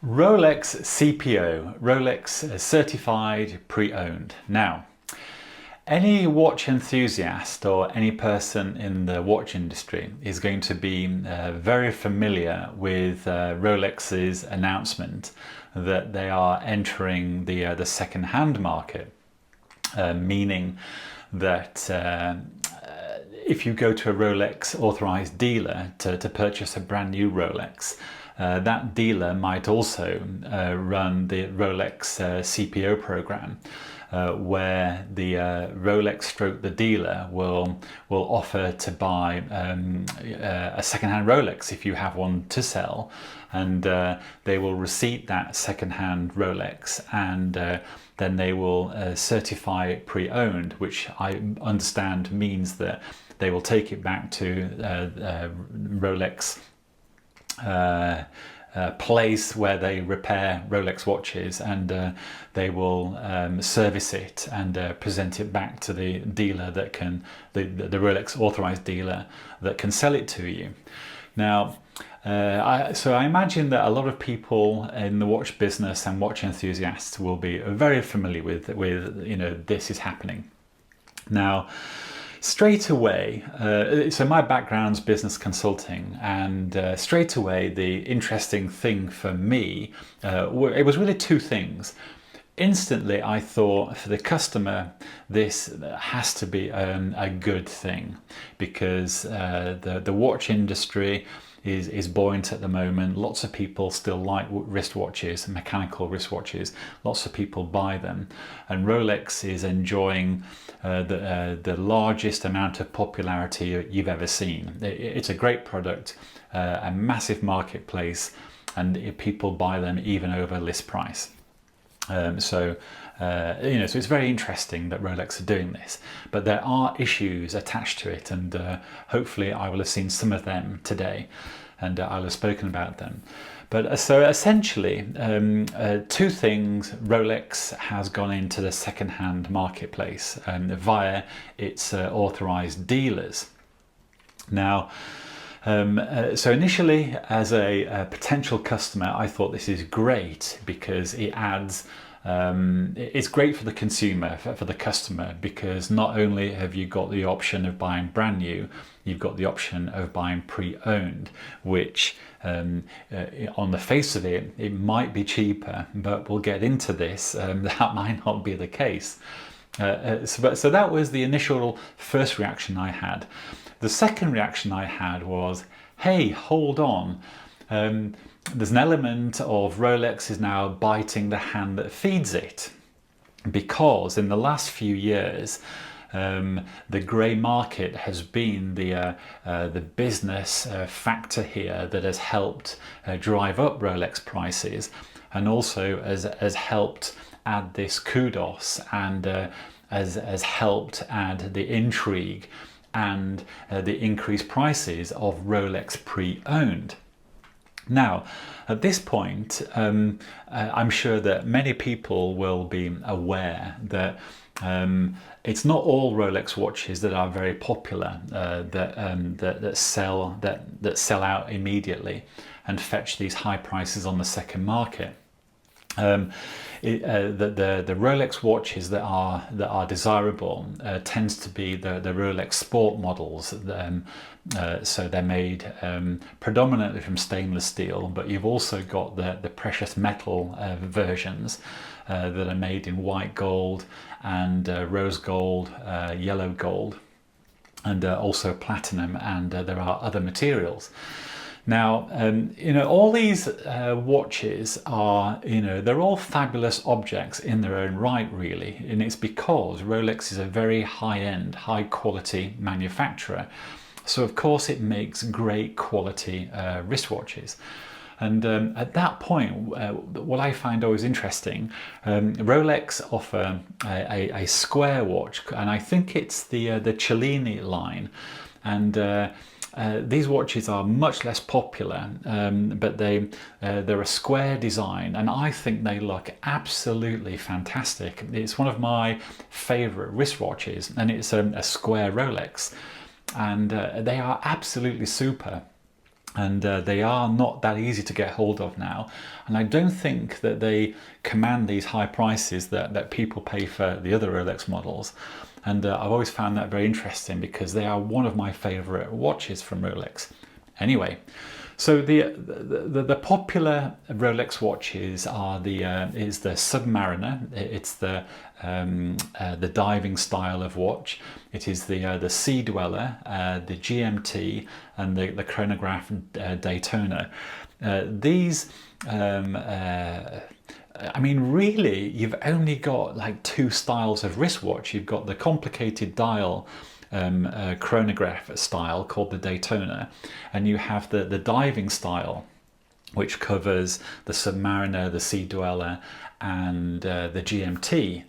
Rolex CPO, Rolex Certified Pre-Owned. Now, any watch enthusiast or any person in the watch industry is going to be very familiar with Rolex's announcement that they are entering the second-hand market, meaning that if you go to a Rolex authorized dealer to purchase a brand new Rolex, that dealer might also run the Rolex CPO program, where the Rolex stroke the dealer will offer to buy a second-hand Rolex if you have one to sell, and they will receipt that second-hand Rolex, and then they will certify it pre-owned, which I understand means that they will take it back to Rolex place where they repair Rolex watches, and they will service it and present it back to the dealer that can, the Rolex authorized dealer that can sell it to you. Now, so I imagine that a lot of people in the watch business and watch enthusiasts will be very familiar with this is happening. Now, straight away, so my background's business consulting, and straight away the interesting thing for me, it was really two things. Instantly, I thought for the customer, this has to be a good thing, because the watch industry is buoyant at the moment. Lots of people still like wristwatches, mechanical wristwatches. Lots of people buy them, and Rolex is enjoying the largest amount of popularity you've ever seen. It's a great product, a massive marketplace, and people buy them even over list price. So it's very interesting that Rolex are doing this, but there are issues attached to it, and hopefully I will have seen some of them today, and I'll have spoken about them. But so essentially, two things: Rolex has gone into the second-hand marketplace via its authorized dealers. Now, so initially, as a potential customer, I thought this is great, because it adds, it's great for the consumer, for the customer, because not only have you got the option of buying brand new, you've got the option of buying pre-owned, which on the face of it, it might be cheaper, but we'll get into this, that might not be the case. So that was the initial first reaction I had. The second reaction I had was, hey, hold on. There's an element of Rolex is now biting the hand that feeds it, because in the last few years, the grey market has been the business factor here that has helped drive up Rolex prices, and also has helped add this kudos, and has helped add the intrigue and the increased prices of Rolex pre-owned. Now, at this point, I'm sure that many people will be aware that it's not all Rolex watches that are very popular, that sell out immediately and fetch these high prices on the second market. The Rolex watches that are desirable tends to be the Rolex sport models. So they're made predominantly from stainless steel, but you've also got the precious metal versions that are made in white gold and rose gold, yellow gold, and also platinum, and there are other materials. Now, all these watches are, they're all fabulous objects in their own right, really. And it's because Rolex is a very high-end, high-quality manufacturer. So, of course, it makes great quality wristwatches. And at that point, what I find always interesting, Rolex offer a square watch, and I think it's the Cellini line. And these watches are much less popular, but they're a square design, and I think they look absolutely fantastic. It's one of my favorite wristwatches, and it's a square Rolex, and they are absolutely super. and they are not that easy to get hold of now, and I don't think that they command these high prices that people pay for the other Rolex models. And I've always found that very interesting because they are one of my favorite watches from Rolex. Anyway, so the popular Rolex watches are is the Submariner. It's the diving style of watch. It is the Sea Dweller, the GMT, and the chronograph Daytona. These I mean, really, you've only got like two styles of wristwatch. You've got the complicated dial chronograph style called the Daytona, and you have the diving style, which covers the Submariner, the Sea Dweller, and the GMT.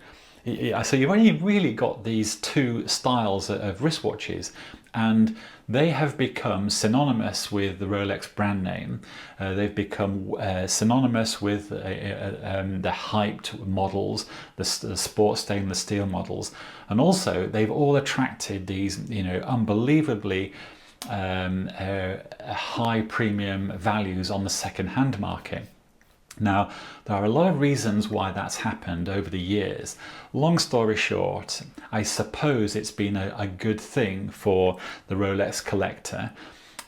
So you've only really got these two styles of wristwatches, and they have become synonymous with the Rolex brand name. They've become synonymous with the hyped models, the sport stainless steel models, and also they've all attracted these, unbelievably high premium values on the second-hand market. Now, there are a lot of reasons why that's happened over the years. Long story short, I suppose it's been a good thing for the Rolex collector,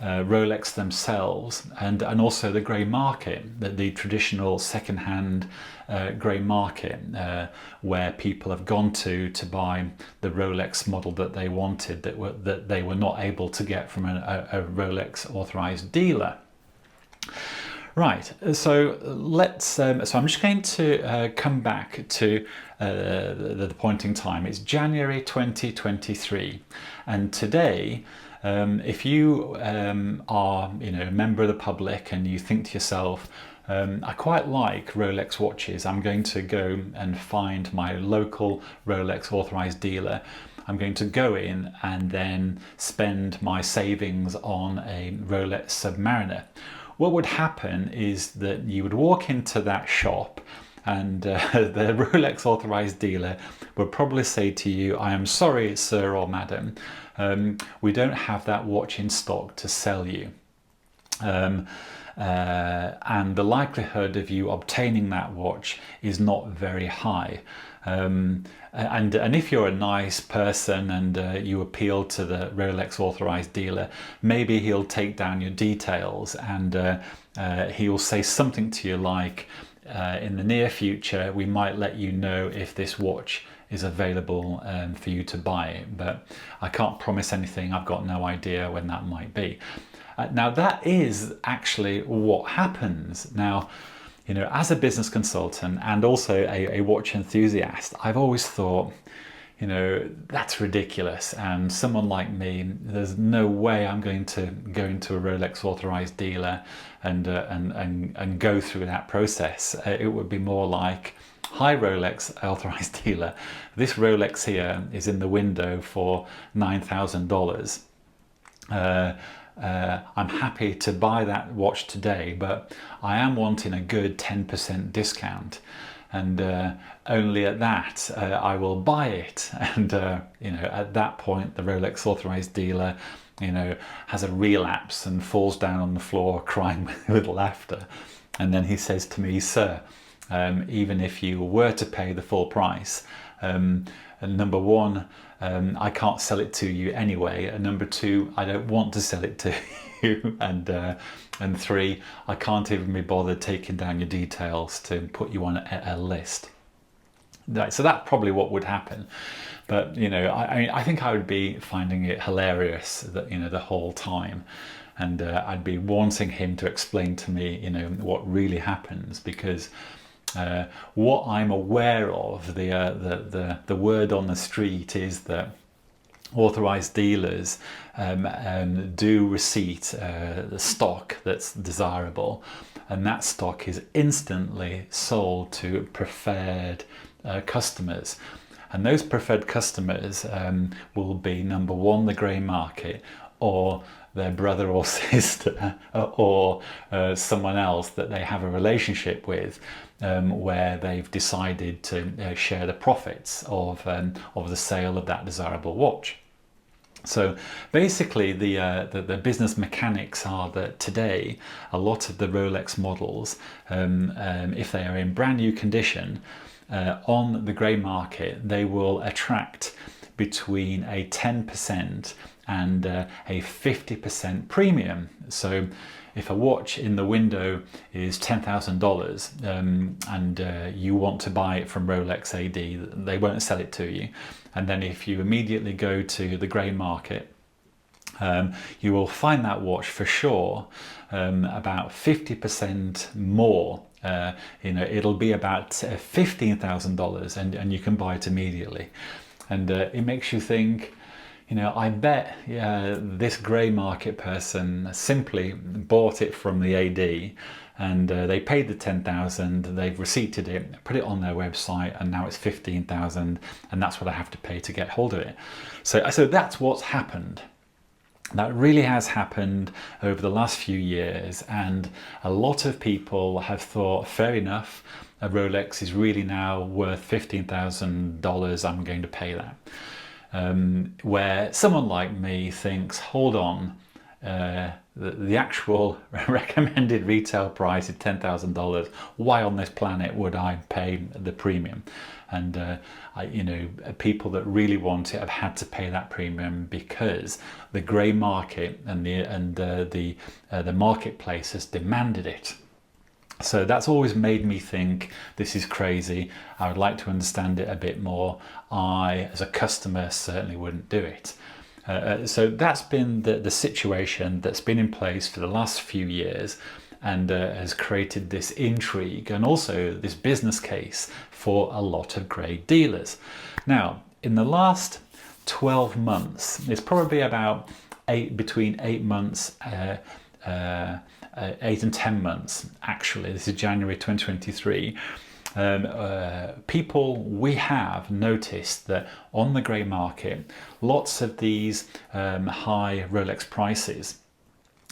Rolex themselves, and also the grey market, the traditional second-hand grey market, where people have gone to buy the Rolex model that they wanted, that they were not able to get from a Rolex authorized dealer. Right, so so I'm just going to come back to the point in time. It's January 2023, and today, if you are a member of the public and you think to yourself, I quite like Rolex watches, I'm going to go and find my local Rolex authorized dealer. I'm going to go in and then spend my savings on a Rolex Submariner. What would happen is that you would walk into that shop, and the Rolex authorized dealer would probably say to you, I am sorry, sir or madam, we don't have that watch in stock to sell you. And the likelihood of you obtaining that watch is not very high. And if you're a nice person and you appeal to the Rolex authorized dealer, maybe he'll take down your details, and he'll say something to you like, in the near future we might let you know if this watch is available for you to buy, but I can't promise anything. I've got no idea when that might be. Now that is actually what happens. Now, as a business consultant and also a watch enthusiast, I've always thought, that's ridiculous. And someone like me, there's no way I'm going to go into a Rolex authorized dealer and go through that process. It would be more like, hi Rolex authorized dealer, this Rolex here is in the window for $9,000. I'm happy to buy that watch today, but I am wanting a good 10% discount, and only at that I will buy it. And at that point the Rolex authorized dealer has a relapse and falls down on the floor crying with laughter, and then he says to me, sir, even if you were to pay the full price, number one, I can't sell it to you anyway, and number two, I don't want to sell it to you, and three, I can't even be bothered taking down your details to put you on a list. Right, so that's probably what would happen. But I think I would be finding it hilarious that the whole time, and I'd be wanting him to explain to me what really happens, because what I'm aware of, the word on the street is that authorized dealers do receipt the stock that's desirable, and that stock is instantly sold to preferred customers. And those preferred customers will be, number one, the grey market, or their brother or sister, or someone else that they have a relationship with, where they've decided to share the profits of the sale of that desirable watch. So basically the business mechanics are that today a lot of the Rolex models, if they are in brand new condition, on the grey market, they will attract between a 10% and a 50% premium. So if a watch in the window is $10,000 and you want to buy it from Rolex AD, they won't sell it to you. And then if you immediately go to the grey market, you will find that watch for sure about 50% more. It'll be about $15,000 and you can buy it immediately. And it makes you think, I bet this grey market person simply bought it from the AD and they paid the 10,000, they've receipted it, put it on their website, and now it's 15,000, and that's what I have to pay to get hold of it. So that's what's happened. That really has happened over the last few years, and a lot of people have thought, fair enough, a Rolex is really now worth $15,000, I'm going to pay that. Where someone like me thinks, hold on, the actual recommended retail price is $10,000. Why on this planet would I pay the premium? And people that really want it have had to pay that premium because the grey market and the marketplace has demanded it. So that's always made me think this is crazy. I would like to understand it a bit more. I, as a customer, certainly wouldn't do it. So that's been the situation that's been in place for the last few years, and has created this intrigue and also this business case for a lot of grey dealers. Now, in the last 12 months, it's probably about between 8 months, 8 and 10 months, actually, this is January 2023, we have noticed that on the grey market, lots of these high Rolex prices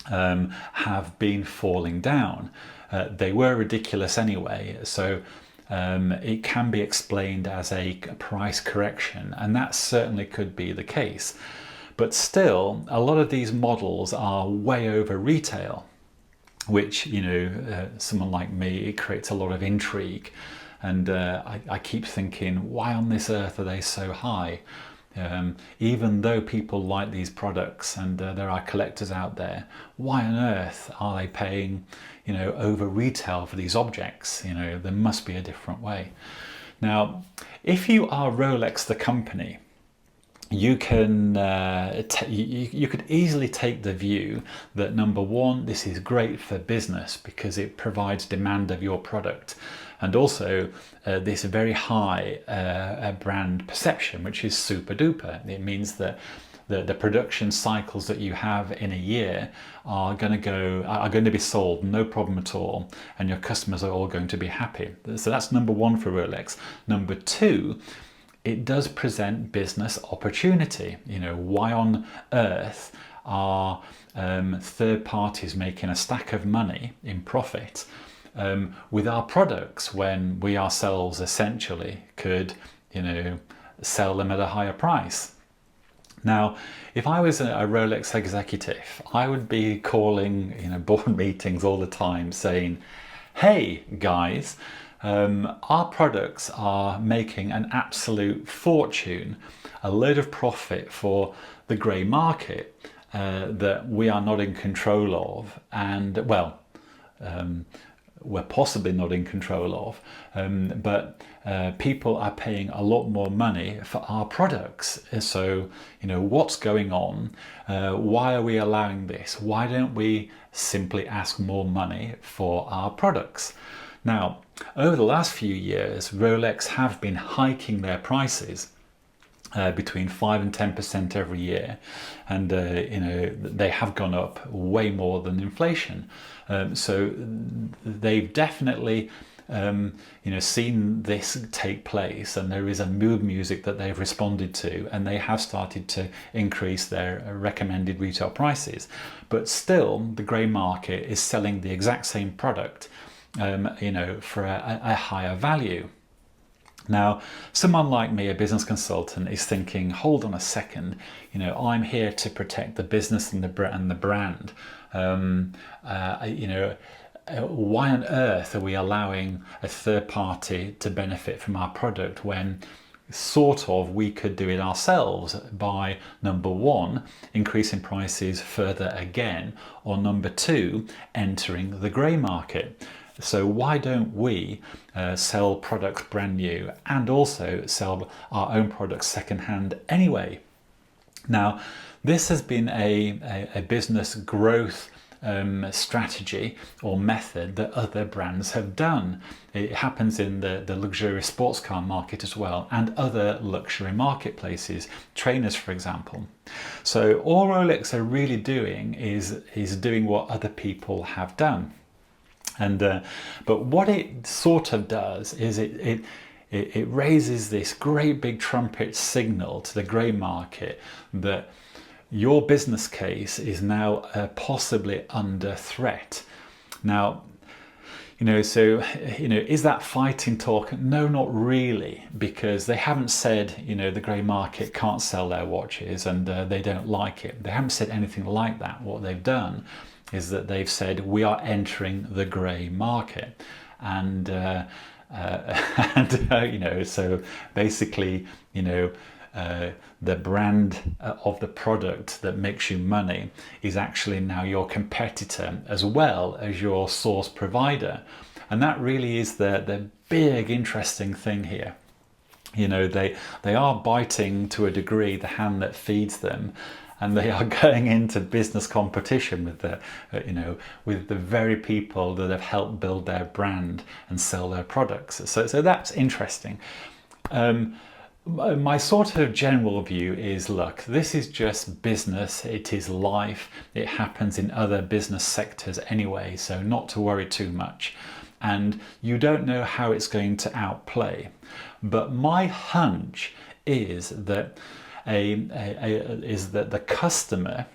have been falling down. They were ridiculous anyway, so it can be explained as a price correction, and that certainly could be the case. But still, a lot of these models are way over retail, which, someone like me, it creates a lot of intrigue. And I keep thinking, why on this earth are they so high? Even though people like these products and there are collectors out there, why on earth are they paying, over retail for these objects? There must be a different way. Now, if you are Rolex the company, you can you could easily take the view that, number one, this is great for business because it provides demand of your product, and also this very high brand perception, which is super duper. It means that the production cycles that you have in a year are going to be sold no problem at all, and your customers are all going to be happy. So that's number one for Rolex. Number two, it does present business opportunity. Why on earth are third parties making a stack of money in profit with our products when we ourselves essentially could, sell them at a higher price? Now, if I was a Rolex executive, I would be calling, board meetings all the time saying, hey guys, our products are making an absolute fortune, a load of profit for the grey market that we are not in control of, and we're possibly not in control of, but people are paying a lot more money for our products. So, what's going on? Why are we allowing this? Why don't we simply ask more money for our products? Now, over the last few years, Rolex have been hiking their prices between 5 and 10% every year, and they have gone up way more than inflation. So they've definitely seen this take place, and there is a mood music that they've responded to, and they have started to increase their recommended retail prices. But still, the grey market is selling the exact same product for a higher value. Now, someone like me, a business consultant, is thinking, hold on a second, I'm here to protect the business and the brand. Why on earth are we allowing a third party to benefit from our product when sort of we could do it ourselves by, number one, increasing prices further again, or number two, entering the grey market? So why don't we sell products brand new and also sell our own products secondhand anyway? Now, this has been a business growth strategy or method that other brands have done. It happens in the luxury sports car market as well, and other luxury marketplaces, trainers for example. So all Rolex are really doing is doing what other people have done. And but what it sort of does is it raises this great big trumpet signal to the grey market that your business case is now possibly under threat. Now, is that fighting talk? No, not really, because they haven't said, the grey market can't sell their watches and they don't like it. They haven't said anything like that. What they've done is that they've said we are entering the grey market, and so basically, the brand of the product that makes you money is actually now your competitor as well as your source provider, and that really is the big interesting thing here. They are biting to a degree the hand that feeds them, and they are going into business competition with the very people that have helped build their brand and sell their products. So that's interesting. My sort of general view is, look, this is just business. It is life. It happens in other business sectors anyway, so not to worry too much. And you don't know how it's going to outplay. But my hunch is that the customer,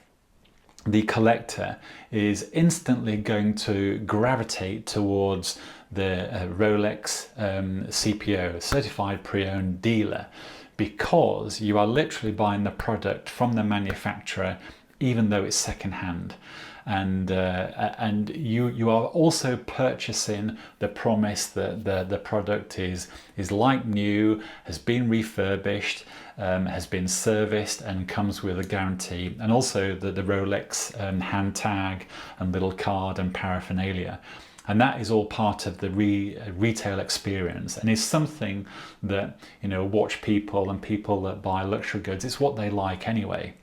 the collector, is instantly going to gravitate towards the Rolex CPO, Certified Pre-Owned Dealer, because you are literally buying the product from the manufacturer, even though it's secondhand. And you are also purchasing the promise that the product is like new, has been refurbished, has been serviced, and comes with a guarantee, and also the Rolex hand tag and little card and paraphernalia. And that is all part of the retail experience, and is something that watch people and people that buy luxury goods, it's what they like anyway.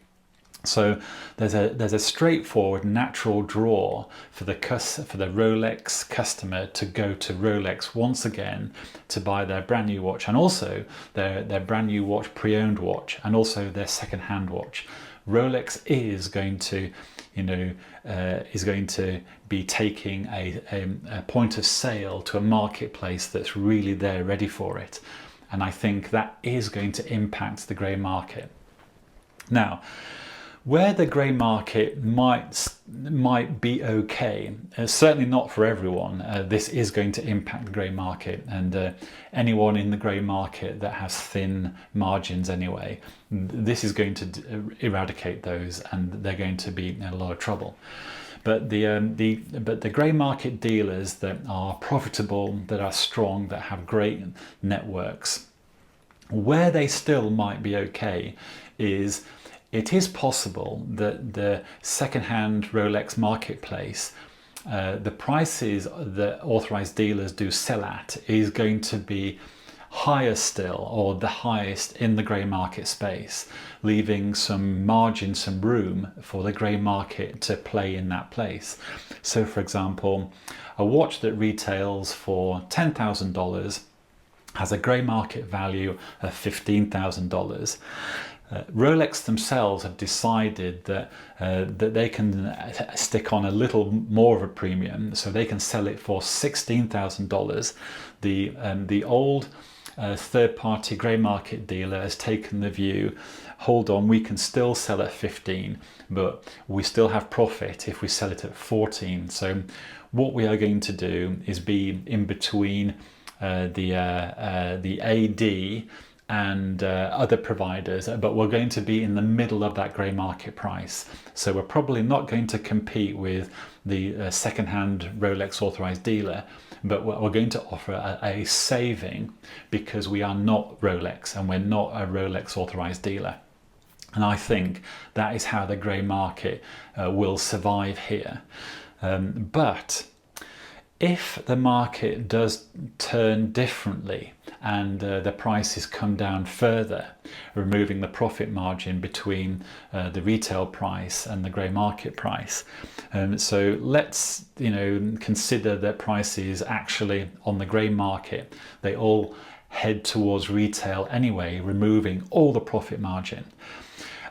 So there's a straightforward natural draw for the Rolex customer to go to Rolex once again to buy their brand new watch, and also their brand new watch, pre-owned watch, and also their second-hand watch. Rolex is going to be taking a point of sale to a marketplace that's really there ready for it, and I think that is going to impact the grey market. Now, where the grey market might be okay, certainly not for everyone. This is going to impact the grey market, and anyone in the grey market that has thin margins anyway, this is going to eradicate those, and they're going to be in a lot of trouble. But the grey market dealers that are profitable, that are strong, that have great networks, where they still might be okay is, it is possible that the second-hand Rolex marketplace, the prices that authorized dealers do sell at is going to be higher still, or the highest in the grey market space, leaving some margin, some room for the grey market to play in that place. So for example, a watch that retails for $10,000 has a grey market value of $15,000. Rolex themselves have decided that they can stick on a little more of a premium, so they can sell it for $16,000. The old third-party grey market dealer has taken the view, hold on, we can still sell at 15, but we still have profit if we sell it at 14. So what we are going to do is be in between the AD and other providers, but we're going to be in the middle of that grey market price. So we're probably not going to compete with the second-hand Rolex authorized dealer, but we're going to offer a saving because we are not Rolex and we're not a Rolex authorized dealer. And I think that is how the grey market will survive here. But if the market does turn differently and the prices come down further, removing the profit margin between the retail price and the grey market price, so let's consider that prices actually on the grey market, they all head towards retail anyway, removing all the profit margin.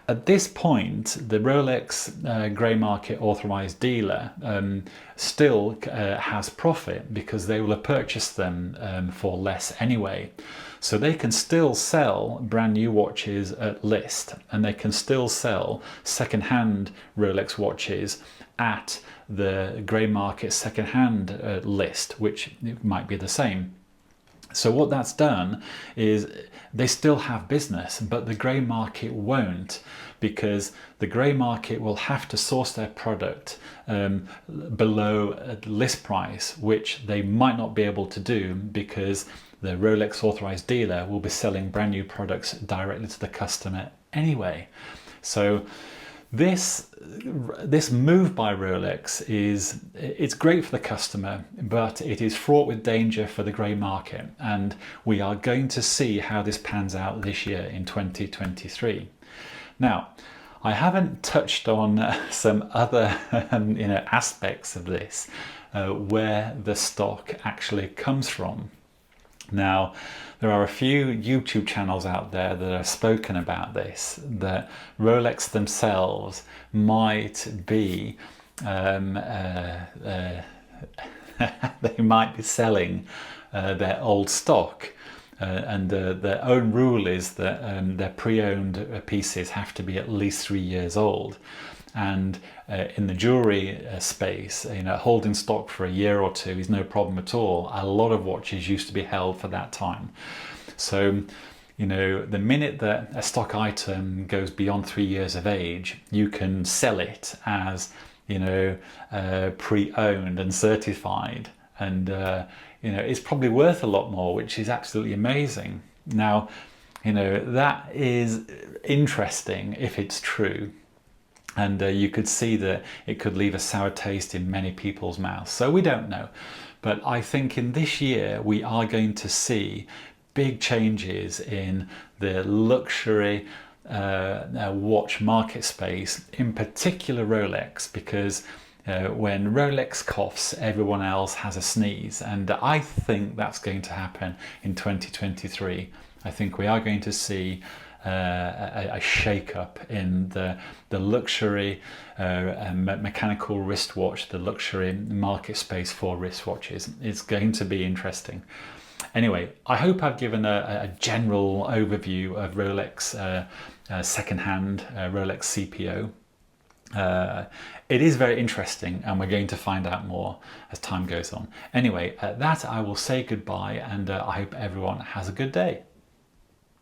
At this point, the Rolex grey market authorized dealer still has profit because they will have purchased them for less anyway. So they can still sell brand new watches at list, and they can still sell second-hand Rolex watches at the grey market second-hand list, which might be the same. So what that's done is they still have business, but the grey market won't, because the grey market will have to source their product below list price, which they might not be able to do because the Rolex authorized dealer will be selling brand new products directly to the customer anyway. So this move by Rolex it's great for the customer, but it is fraught with danger for the grey market, and we are going to see how this pans out this year in 2023. Now, I haven't touched on some other aspects of this, where the stock actually comes from. Now, there are a few YouTube channels out there that have spoken about this, that Rolex themselves might be they might be selling their old stock, and their own rule is that their pre-owned pieces have to be at least 3 years old. And in the jewelry space, holding stock for a year or two is no problem at all. A lot of watches used to be held for that time. So, the minute that a stock item goes beyond 3 years of age, you can sell it as, pre-owned and certified. And, it's probably worth a lot more, which is absolutely amazing. Now, that is interesting if it's true. And you could see that it could leave a sour taste in many people's mouths. So we don't know. But I think in this year, we are going to see big changes in the luxury watch market space, in particular Rolex, because when Rolex coughs, everyone else has a sneeze. And I think that's going to happen in 2023. I think we are going to see a shake-up in the luxury mechanical wristwatch, the luxury market space for wristwatches. It's going to be interesting. Anyway, I hope I've given a general overview of Rolex second-hand Rolex CPO. It is very interesting, and we're going to find out more as time goes on. Anyway, at that I will say goodbye, and I hope everyone has a good day.